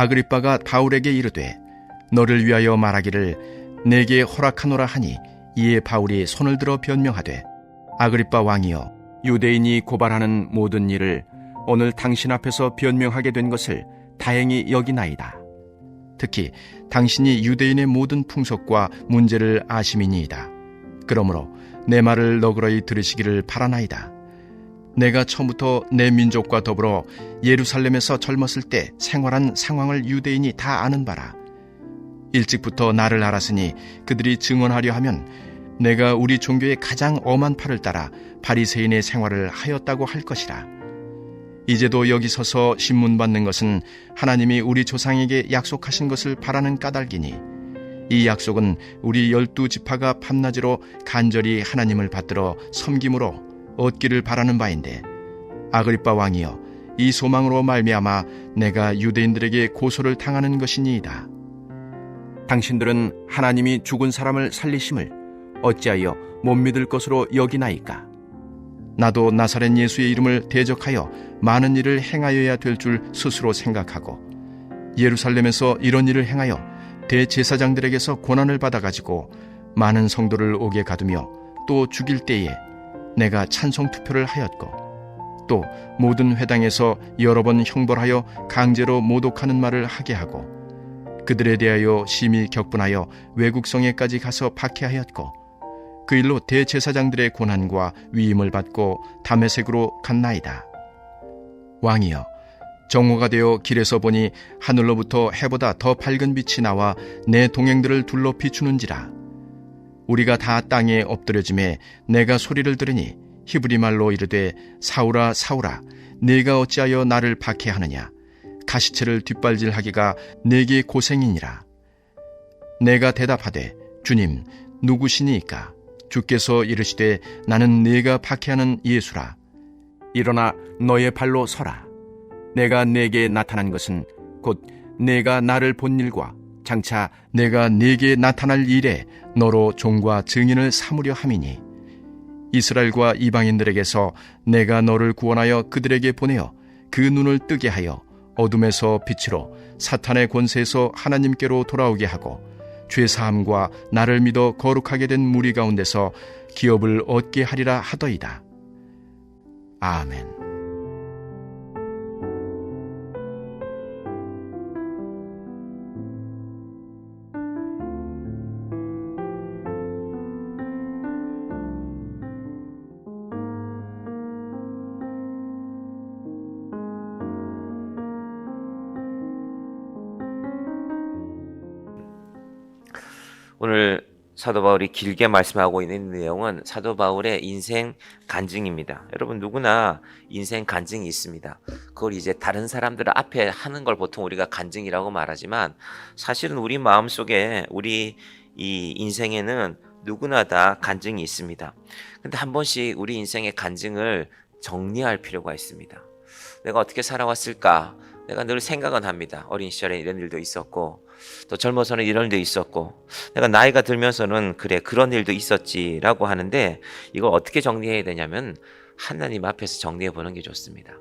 아그리빠가 바울에게 이르되 너를 위하여 말하기를 내게 허락하노라 하니 이에 바울이 손을 들어 변명하되 아그리빠 왕이여 유대인이 고발하는 모든 일을 오늘 당신 앞에서 변명하게 된 것을 다행히 여기나이다. 특히 당신이 유대인의 모든 풍속과 문제를 아심이니이다. 그러므로 내 말을 너그러이 들으시기를 바라나이다. 내가 처음부터 내 민족과 더불어 예루살렘에서 젊었을 때 생활한 상황을 유대인이 다 아는 바라. 일찍부터 나를 알았으니 그들이 증언하려 하면 내가 우리 종교의 가장 엄한 팔을 따라 바리새인의 생활을 하였다고 할 것이라. 이제도 여기 서서 신문 받는 것은 하나님이 우리 조상에게 약속하신 것을 바라는 까닭이니 이 약속은 우리 12지파가 밤낮으로 간절히 하나님을 받들어 섬김으로 얻기를 바라는 바인데 아그리빠 왕이여 이 소망으로 말미암아 내가 유대인들에게 고소를 당하는 것이니이다. 당신들은 하나님이 죽은 사람을 살리심을 어찌하여 못 믿을 것으로 여기나이까? 나도 나사렛 예수의 이름을 대적하여 많은 일을 행하여야 될 줄 스스로 생각하고 예루살렘에서 이런 일을 행하여 대제사장들에게서 고난을 받아가지고 많은 성도를 옥에 가두며 또 죽일 때에 내가 찬송 투표를 하였고 또 모든 회당에서 여러 번 형벌하여 강제로 모독하는 말을 하게 하고 그들에 대하여 심히 격분하여 외국성에까지 가서 박해하였고 그 일로 대제사장들의 고난과 위임을 받고 다메섹으로 갔나이다. 왕이여 정오가 되어 길에서 보니 하늘로부터 해보다 더 밝은 빛이 나와 내 동행들을 둘러 비추는지라. 우리가 다 땅에 엎드려짐에 내가 소리를 들으니 히브리 말로 이르되 사울아 사울아 네가 어찌하여 나를 박해하느냐. 가시체를 뒷발질하기가 내게 고생이니라. 내가 대답하되 주님 누구시니이까? 주께서 이르시되 나는 네가 박해하는 예수라. 일어나 너의 발로 서라. 내가 네게 나타난 것은 곧 네가 나를 본 일과 장차 내가 네게 나타날 일에 너로 종과 증인을 삼으려 함이니 이스라엘과 이방인들에게서 내가 너를 구원하여 그들에게 보내어 그 눈을 뜨게 하여 어둠에서 빛으로 사탄의 권세에서 하나님께로 돌아오게 하고 죄사함과 나를 믿어 거룩하게 된 무리 가운데서 기업을 얻게 하리라 하더이다. 아멘. 오늘 사도 바울이 길게 말씀하고 있는 내용은 사도 바울의 인생 간증입니다. 여러분 누구나 인생 간증이 있습니다. 그걸 이제 다른 사람들 앞에 하는 걸 보통 우리가 간증이라고 말하지만 사실은 우리 마음속에 우리 이 인생에는 누구나 다 간증이 있습니다. 근데 한 번씩 우리 인생의 간증을 정리할 필요가 있습니다. 내가 어떻게 살아왔을까? 내가 늘 생각은 합니다. 어린 시절에 이런 일도 있었고 또 젊어서는 이런 일도 있었고 내가 나이가 들면서는 그래 그런 일도 있었지라고 하는데 이걸 어떻게 정리해야 되냐면 하나님 앞에서 정리해 보는 게 좋습니다.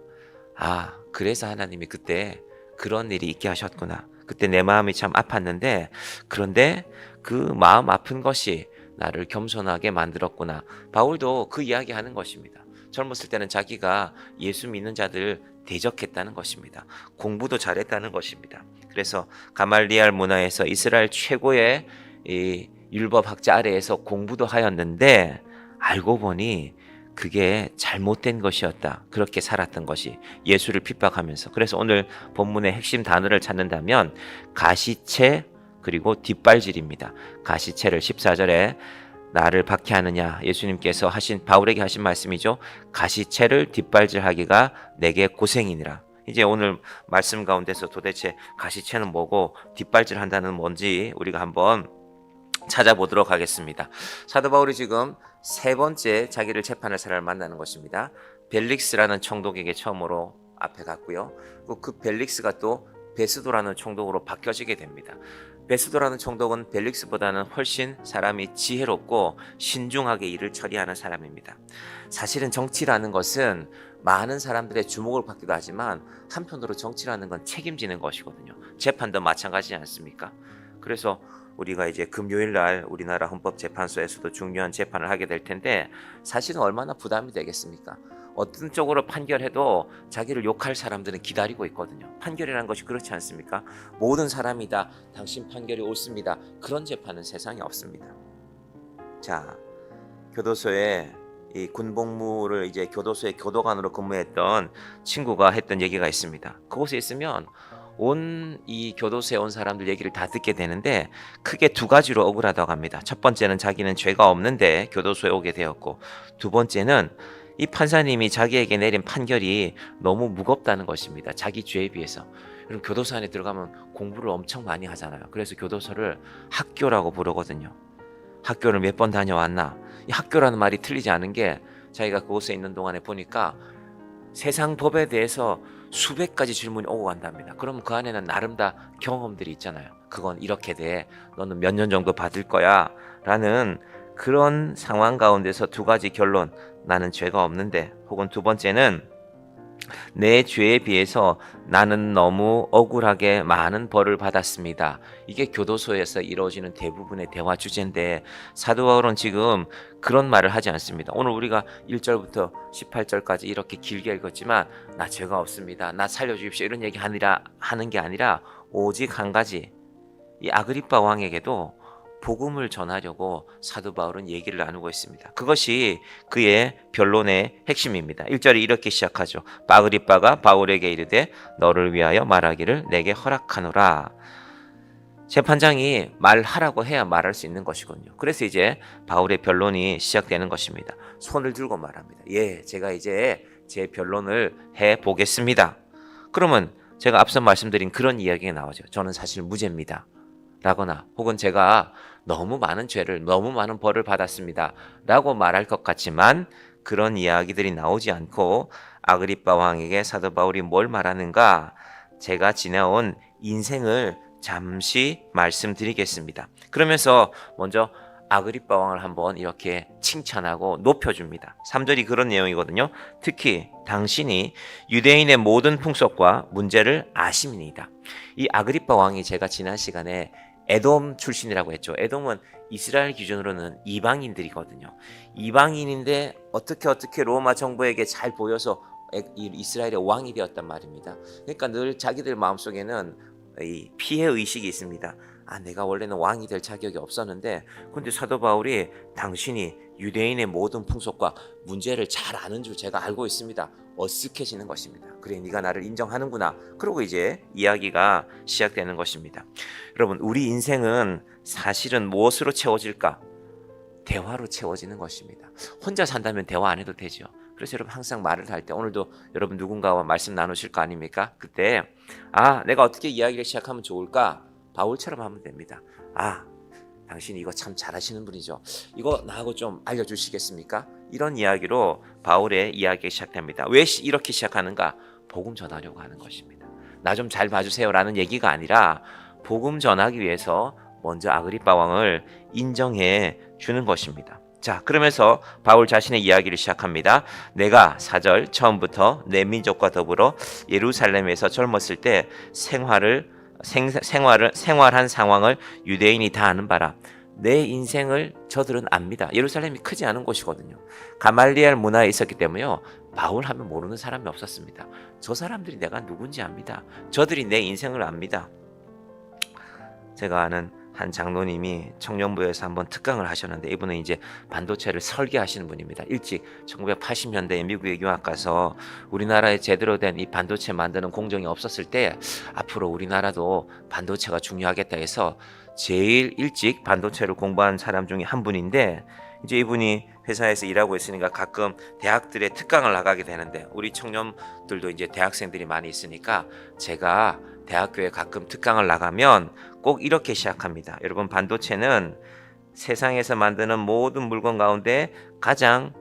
아 그래서 하나님이 그때 그런 일이 있게 하셨구나. 그때 내 마음이 참 아팠는데 그런데 그 마음 아픈 것이 나를 겸손하게 만들었구나. 바울도 그 이야기 하는 것입니다. 젊었을 때는 자기가 예수 믿는 자들 대적했다는 것입니다. 공부도 잘했다는 것입니다. 그래서 가말리알 문화에서 이스라엘 최고의 이 율법학자 아래에서 공부도 하였는데 알고 보니 그게 잘못된 것이었다. 그렇게 살았던 것이 예수를 핍박하면서. 그래서 오늘 본문의 핵심 단어를 찾는다면 가시체 그리고 뒷발질입니다. 가시체를 14절에 나를 박해하느냐 예수님께서 하신 바울에게 하신 말씀이죠. 가시체를 뒷발질하기가 내게 고생이니라. 이제 오늘 말씀 가운데서 도대체 가시체는 뭐고 뒷발질한다는 뭔지 우리가 한번 찾아보도록 하겠습니다. 사도 바울이 지금 세 번째 자기를 재판할 사람을 만나는 것입니다. 벨릭스라는 총독에게 처음으로 앞에 갔고요. 그 벨릭스가 또 베스도라는 총독으로 바뀌어지게 됩니다. 베스도라는 총독은 벨릭스보다는 훨씬 사람이 지혜롭고 신중하게 일을 처리하는 사람입니다. 사실은 정치라는 것은 많은 사람들의 주목을 받기도 하지만 한편으로 정치라는 건 책임지는 것이거든요. 재판도 마찬가지지 않습니까? 그래서 우리가 이제 금요일 날 우리나라 헌법재판소에서도 중요한 재판을 하게 될 텐데 사실은 얼마나 부담이 되겠습니까? 어떤 쪽으로 판결해도 자기를 욕할 사람들은 기다리고 있거든요. 판결이라는 것이 그렇지 않습니까? 모든 사람이 다 당신 판결이 옳습니다. 그런 재판은 세상에 없습니다. 자, 교도소에 이 군복무를 이제 교도소의 교도관으로 근무했던 친구가 했던 얘기가 있습니다. 그곳에 있으면 온 이 교도소에 온 사람들 얘기를 다 듣게 되는데 크게 두 가지로 억울하다고 합니다. 첫 번째는 자기는 죄가 없는데 교도소에 오게 되었고, 두 번째는 이 판사님이 자기에게 내린 판결이 너무 무겁다는 것입니다. 자기 죄에 비해서. 그럼 교도소 안에 들어가면 공부를 엄청 많이 하잖아요. 그래서 교도소를 학교라고 부르거든요. 학교를 몇 번 다녀왔나? 이 학교라는 말이 틀리지 않은 게 자기가 그곳에 있는 동안에 보니까 세상 법에 대해서 수백 가지 질문이 오고 간답니다. 그럼 그 안에는 나름 다 경험들이 있잖아요. 그건 이렇게 돼. 너는 몇 년 정도 받을 거야. 라는 그런 상황 가운데서 두 가지 결론. 나는 죄가 없는데, 혹은 두 번째는 내 죄에 비해서 나는 너무 억울하게 많은 벌을 받았습니다. 이게 교도소에서 이루어지는 대부분의 대화 주제인데 사도 바울은 지금 그런 말을 하지 않습니다. 오늘 우리가 1절부터 18절까지 이렇게 길게 읽었지만 나 죄가 없습니다. 나 살려주십시오. 이런 얘기 하는 게 아니라 오직 한 가지, 이 아그리빠 왕에게도 복음을 전하려고 사도 바울은 얘기를 나누고 있습니다. 그것이 그의 변론의 핵심입니다. 1절이 이렇게 시작하죠. 아그리빠가 바울에게 이르되 너를 위하여 말하기를 내게 허락하노라. 재판장이 말하라고 해야 말할 수 있는 것이군요. 그래서 이제 바울의 변론이 시작되는 것입니다. 손을 들고 말합니다. 예, 제가 이제 제 변론을 해보겠습니다. 그러면 제가 앞서 말씀드린 그런 이야기가 나오죠. 저는 사실 무죄입니다. 라거나 혹은 제가 너무 많은 죄를, 너무 많은 벌을 받았습니다. 라고 말할 것 같지만 그런 이야기들이 나오지 않고 아그리빠 왕에게 사도 바울이 뭘 말하는가? 제가 지나온 인생을 잠시 말씀드리겠습니다. 그러면서 먼저 아그리빠 왕을 한번 이렇게 칭찬하고 높여줍니다. 3절이 그런 내용이거든요. 특히 당신이 유대인의 모든 풍속과 문제를 아심이니이다. 이 아그리빠 왕이 제가 지난 시간에 에돔 출신이라고 했죠. 에돔은 이스라엘 기준으로는 이방인들이거든요. 이방인인데 어떻게 로마 정부에게 잘 보여서 이스라엘의 왕이 되었단 말입니다. 그러니까 늘 자기들 마음속에는 이 피해 의식이 있습니다. 내가 원래는 왕이 될 자격이 없었는데, 근데 사도 바울이 당신이 유대인의 모든 풍속과 문제를 잘 아는 줄 제가 알고 있습니다. 어쓱해지는 것입니다. 그래, 네가 나를 인정하는구나. 그러고 이제 이야기가 시작되는 것입니다. 여러분, 우리 인생은 사실은 무엇으로 채워질까? 대화로 채워지는 것입니다. 혼자 산다면 대화 안 해도 되죠. 그래서 여러분 항상 말을 할 때, 오늘도 여러분 누군가와 말씀 나누실 거 아닙니까? 그때 내가 어떻게 이야기를 시작하면 좋을까? 바울처럼 하면 됩니다. 당신이 이거 참 잘하시는 분이죠. 이거 나하고 좀 알려주시겠습니까? 이런 이야기로 바울의 이야기가 시작됩니다. 왜 이렇게 시작하는가? 복음 전하려고 하는 것입니다. 나 좀 잘 봐주세요 라는 얘기가 아니라 복음 전하기 위해서 먼저 아그리빠 왕을 인정해 주는 것입니다. 자, 그러면서 바울 자신의 이야기를 시작합니다. 내가 4절 처음부터 내 민족과 더불어 예루살렘에서 젊었을 때 생활한 상황을 유대인이 다 아는 바라. 내 인생을 저들은 압니다. 예루살렘이 크지 않은 곳이거든요. 가말리엘 문화에 있었기 때문에요. 바울 하면 모르는 사람이 없었습니다. 저 사람들이 내가 누군지 압니다. 저들이 내 인생을 압니다. 제가 아는 한 장로님이 청년부에서 한번 특강을 하셨는데, 이분은 이제 반도체를 설계하시는 분입니다. 일찍 1980년대에 미국에 유학 가서 우리나라에 제대로 된 이 반도체 만드는 공정이 없었을 때 앞으로 우리나라도 반도체가 중요하겠다 해서 제일 일찍 반도체를 공부한 사람 중에 한 분인데, 이제 이분이 회사에서 일하고 있으니까 가끔 대학들의 특강을 나가게 되는데, 우리 청년들도 이제 대학생들이 많이 있으니까 제가 대학교에 가끔 특강을 나가면 꼭 이렇게 시작합니다. 여러분, 반도체는 세상에서 만드는 모든 물건 가운데 가장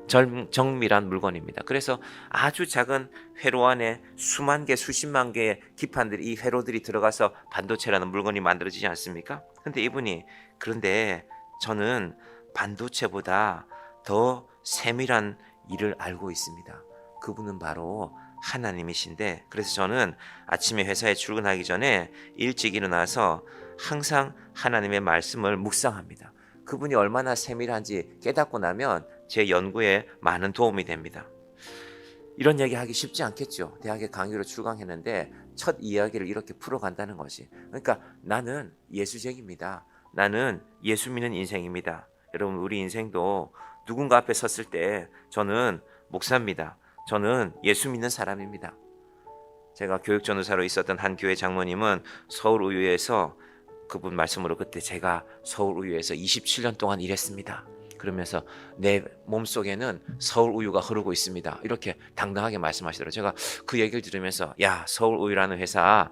정밀한 물건입니다. 그래서 아주 작은 회로 안에 수만 개, 수십만 개의 기판들이, 이 회로들이 들어가서 반도체라는 물건이 만들어지지 않습니까? 근데 이분이, 그런데 저는 반도체보다 더 세밀한 일을 알고 있습니다. 그분은 바로 하나님이신데, 그래서 저는 아침에 회사에 출근하기 전에 일찍 일어나서 항상 하나님의 말씀을 묵상합니다. 그분이 얼마나 세밀한지 깨닫고 나면 제 연구에 많은 도움이 됩니다. 이런 얘기 하기 쉽지 않겠죠. 대학에 강의로 출강했는데 첫 이야기를 이렇게 풀어간다는 것이. 그러니까 나는 예수쟁입니다. 나는 예수 믿는 인생입니다. 여러분, 우리 인생도 누군가 앞에 섰을 때 저는 목사입니다. 저는 예수 믿는 사람입니다. 제가 교육전도사로 있었던 한 교회 장로님은 서울우유에서, 그분 말씀으로 그때 제가 서울우유에서 27년 동안 일했습니다. 그러면서 내 몸속에는 서울우유가 흐르고 있습니다. 이렇게 당당하게 말씀하시더라고요. 제가 그 얘기를 들으면서 야, 서울우유라는 회사,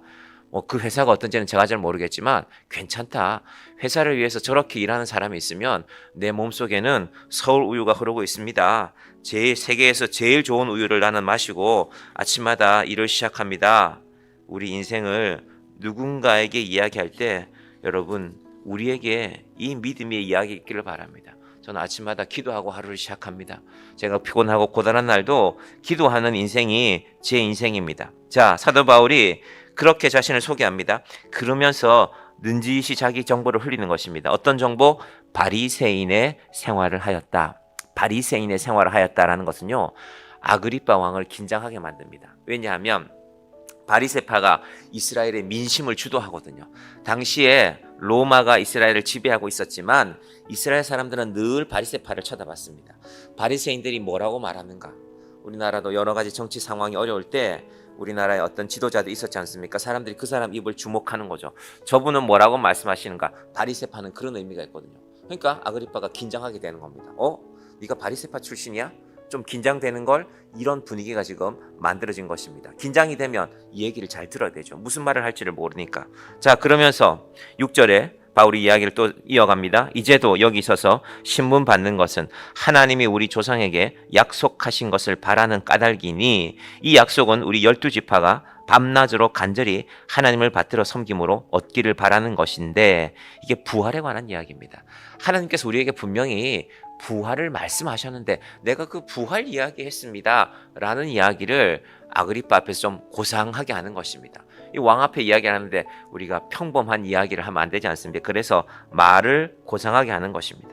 그 회사가 어떤지는 제가 잘 모르겠지만 괜찮다. 회사를 위해서 저렇게 일하는 사람이 있으면 내 몸속에는 서울우유가 흐르고 있습니다. 세계에서 제일 좋은 우유를 나는 마시고 아침마다 일을 시작합니다. 우리 인생을 누군가에게 이야기할 때 여러분, 우리에게 이 믿음의 이야기 있기를 바랍니다. 저는 아침마다 기도하고 하루를 시작합니다. 제가 피곤하고 고단한 날도 기도하는 인생이 제 인생입니다. 자, 사도 바울이 그렇게 자신을 소개합니다. 그러면서 는지시 자기 정보를 흘리는 것입니다. 어떤 정보? 바리새인의 생활을 하였다. 바리새인의 생활을 하였다라는 것은요, 아그리빠 왕을 긴장하게 만듭니다. 왜냐하면 바리새파가 이스라엘의 민심을 주도하거든요. 당시에 로마가 이스라엘을 지배하고 있었지만 이스라엘 사람들은 늘 바리새파를 쳐다봤습니다. 바리새인들이 뭐라고 말하는가? 우리나라도 여러 가지 정치 상황이 어려울 때 우리나라에 어떤 지도자도 있었지 않습니까? 사람들이 그 사람 입을 주목하는 거죠. 저분은 뭐라고 말씀하시는가? 바리새파는 그런 의미가 있거든요. 그러니까 아그리빠가 긴장하게 되는 겁니다. 네가 바리새파 출신이야? 좀 긴장되는 걸, 이런 분위기가 지금 만들어진 것입니다. 긴장이 되면 이 얘기를 잘 들어야 되죠. 무슨 말을 할지를 모르니까. 자, 그러면서 6절에 바울이 이야기를 또 이어갑니다. 이제도 여기 있어서 신분 받는 것은 하나님이 우리 조상에게 약속하신 것을 바라는 까닭이니, 이 약속은 우리 12지파가 밤낮으로 간절히 하나님을 받들어 섬김으로 얻기를 바라는 것인데, 이게 부활에 관한 이야기입니다. 하나님께서 우리에게 분명히 부활을 말씀하셨는데 내가 그 부활 이야기했습니다 라는 이야기를 아그리빠 앞에서 좀 고상하게 하는 것입니다. 이 왕 앞에 이야기를 하는데 우리가 평범한 이야기를 하면 안 되지 않습니까? 그래서 말을 고상하게 하는 것입니다.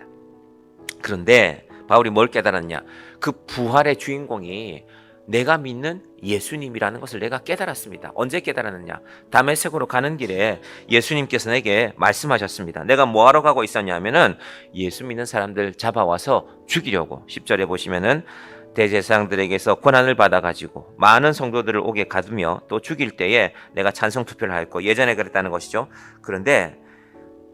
그런데 바울이 뭘 깨달았냐? 그 부활의 주인공이 내가 믿는 예수님이라는 것을 내가 깨달았습니다. 언제 깨달았느냐? 다메섹으로 가는 길에 예수님께서 내게 말씀하셨습니다. 내가 뭐하러 가고 있었냐면은 예수 믿는 사람들 잡아와서 죽이려고. 10절에 보시면은 대제사장들에게서 권한을 받아가지고 많은 성도들을 오게 가두며 또 죽일 때에 내가 찬성 투표를 하였고, 예전에 그랬다는 것이죠. 그런데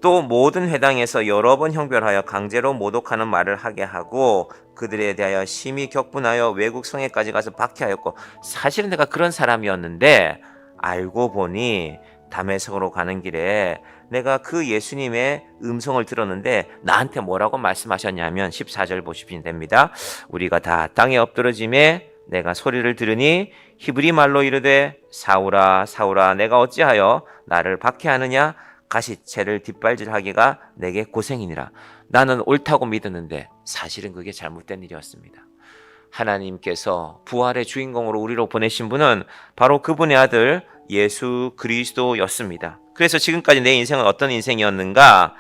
또 모든 회당에서 여러 번 형별하여 강제로 모독하는 말을 하게 하고 그들에 대하여 심히 격분하여 외국 성에까지 가서 박해하였고, 사실은 내가 그런 사람이었는데 알고 보니 다메섹으로 가는 길에 내가 그 예수님의 음성을 들었는데 나한테 뭐라고 말씀하셨냐면 14절 보시면 됩니다. 우리가 다 땅에 엎드러짐에 내가 소리를 들으니 히브리 말로 이르되 사울아 사울아 내가 어찌하여 나를 박해하느냐? 가시채를 뒷발질하기가 내게 고생이니라. 나는 옳다고 믿었는데 사실은 그게 잘못된 일이었습니다. 하나님께서 부활의 주인공으로 우리로 보내신 분은 바로 그분의 아들 예수 그리스도였습니다. 그래서 지금까지 내 인생은 어떤 인생이었는가?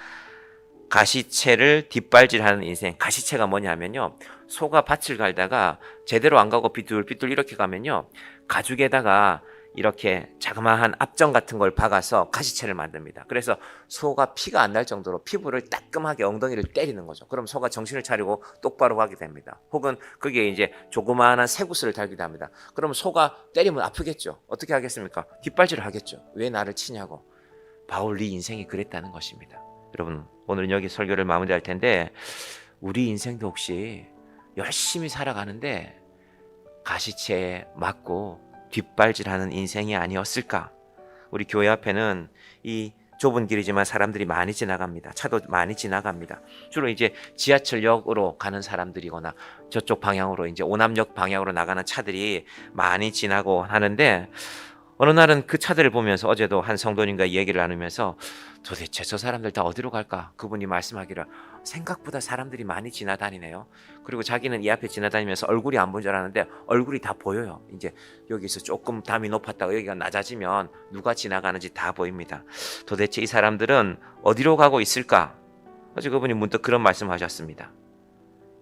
가시채를 뒷발질하는 인생. 가시채가 뭐냐면요, 소가 밭을 갈다가 제대로 안 가고 삐뚤삐뚤 이렇게 가면요, 가죽에다가 이렇게 자그마한 압정 같은 걸 박아서 가시채를 만듭니다. 그래서 소가 피가 안 날 정도로 피부를 따끔하게 엉덩이를 때리는 거죠. 그럼 소가 정신을 차리고 똑바로 가게 됩니다. 혹은 그게 이제 조그마한 쇠구슬을 달기도 합니다. 그럼 소가 때리면 아프겠죠. 어떻게 하겠습니까? 뒷발질을 하겠죠. 왜 나를 치냐고. 바울 네 인생이 그랬다는 것입니다. 여러분, 오늘은 여기 설교를 마무리할 텐데 우리 인생도 혹시 열심히 살아가는데 가시채에 맞고 뒷발질하는 인생이 아니었을까? 우리 교회 앞에는 이 좁은 길이지만 사람들이 많이 지나갑니다. 차도 많이 지나갑니다. 주로 이제 지하철역으로 가는 사람들이거나 저쪽 방향으로 이제 오남역 방향으로 나가는 차들이 많이 지나고 하는데 어느 날은 그 차들을 보면서 어제도 한 성도님과 얘기를 나누면서 도대체 저 사람들 다 어디로 갈까? 그분이 말씀하기를 생각보다 사람들이 많이 지나다니네요. 그리고 자기는 이 앞에 지나다니면서 얼굴이 안 보인 줄 알았는데 얼굴이 다 보여요. 이제 여기서 조금 담이 높았다가 여기가 낮아지면 누가 지나가는지 다 보입니다. 도대체 이 사람들은 어디로 가고 있을까? 어제 그분이 문득 그런 말씀하셨습니다.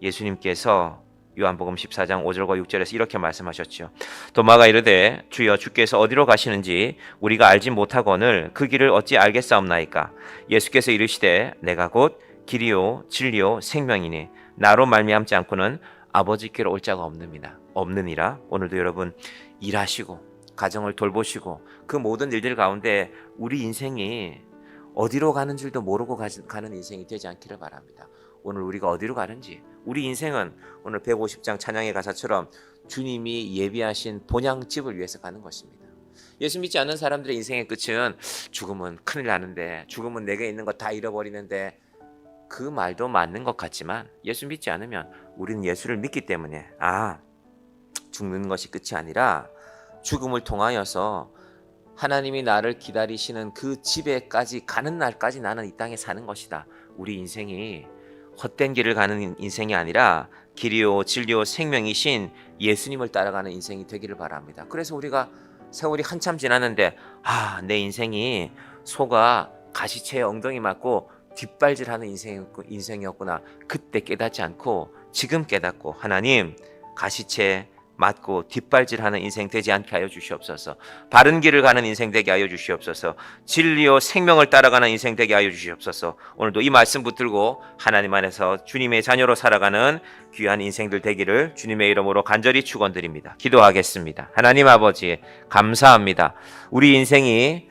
예수님께서 요한복음 14장 5절과 6절에서 이렇게 말씀하셨죠. 도마가 이르되 주여 주께서 어디로 가시는지 우리가 알지 못하거늘 그 길을 어찌 알겠사옵나이까. 예수께서 이르시되 내가 곧 길이요 진리요 생명이니 나로 말미암지 않고는 아버지께로 올 자가 없느니라. 오늘도 여러분 일하시고 가정을 돌보시고 그 모든 일들 가운데 우리 인생이 어디로 가는 줄도 모르고 가는 인생이 되지 않기를 바랍니다. 오늘 우리가 어디로 가는지, 우리 인생은 오늘 150장 찬양의 가사처럼 주님이 예비하신 본향집을 위해서 가는 것입니다. 예수 믿지 않는 사람들의 인생의 끝은 죽으면 큰일 나는데, 죽으면 내게 있는 거 다 잃어버리는데, 그 말도 맞는 것 같지만 예수 믿지 않으면 우리는 예수를 믿기 때문에 죽는 것이 끝이 아니라 죽음을 통하여서 하나님이 나를 기다리시는 그 집에까지 가는 날까지 나는 이 땅에 사는 것이다. 우리 인생이 헛된 길을 가는 인생이 아니라 길이요 진리요 생명이신 예수님을 따라가는 인생이 되기를 바랍니다. 그래서 우리가 세월이 한참 지났는데 내 인생이 소가 가시채에 엉덩이 맞고 뒷발질하는 인생이었구나. 그때 깨닫지 않고 지금 깨닫고 하나님 가시채 맞고 뒷발질하는 인생 되지 않게 하여 주시옵소서. 바른 길을 가는 인생 되게 하여 주시옵소서. 진리요 생명을 따라가는 인생 되게 하여 주시옵소서. 오늘도 이 말씀 붙들고 하나님 안에서 주님의 자녀로 살아가는 귀한 인생들 되기를 주님의 이름으로 간절히 축원드립니다. 기도하겠습니다. 하나님 아버지 감사합니다. 우리 인생이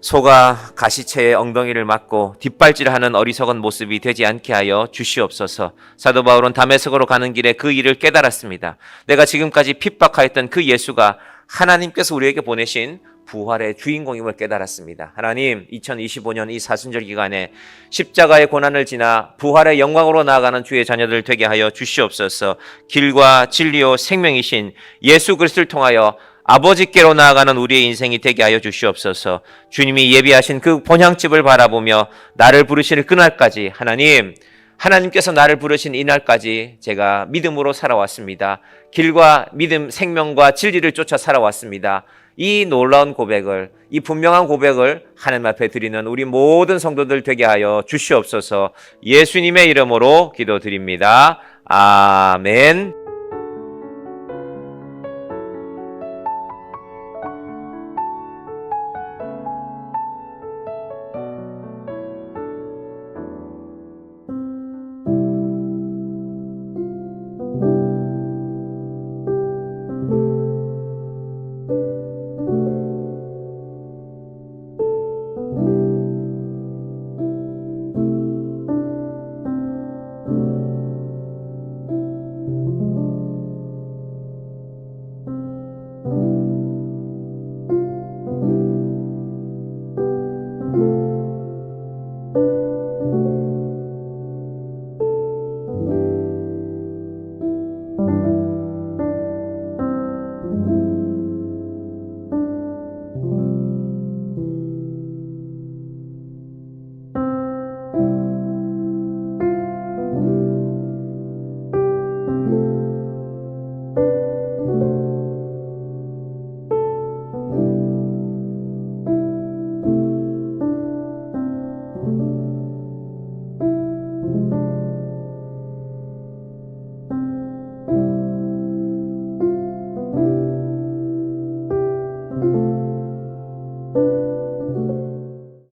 소가 가시채에 엉덩이를 맞고 뒷발질하는 어리석은 모습이 되지 않게 하여 주시옵소서. 사도 바울은 다메섹으로 가는 길에 그 일을 깨달았습니다. 내가 지금까지 핍박하였던 그 예수가 하나님께서 우리에게 보내신 부활의 주인공임을 깨달았습니다. 하나님 2025년 이 사순절 기간에 십자가의 고난을 지나 부활의 영광으로 나아가는 주의 자녀들 되게 하여 주시옵소서. 길과 진리요 생명이신 예수 그리스도를 통하여 아버지께로 나아가는 우리의 인생이 되게 하여 주시옵소서. 주님이 예비하신 그 본향집을 바라보며 나를 부르실 그날까지 하나님께서 나를 부르신 이날까지 제가 믿음으로 살아왔습니다. 길과 믿음, 생명과 진리를 쫓아 살아왔습니다. 이 놀라운 고백을, 이 분명한 고백을 하나님 앞에 드리는 우리 모든 성도들 되게 하여 주시옵소서. 예수님의 이름으로 기도드립니다. 아멘.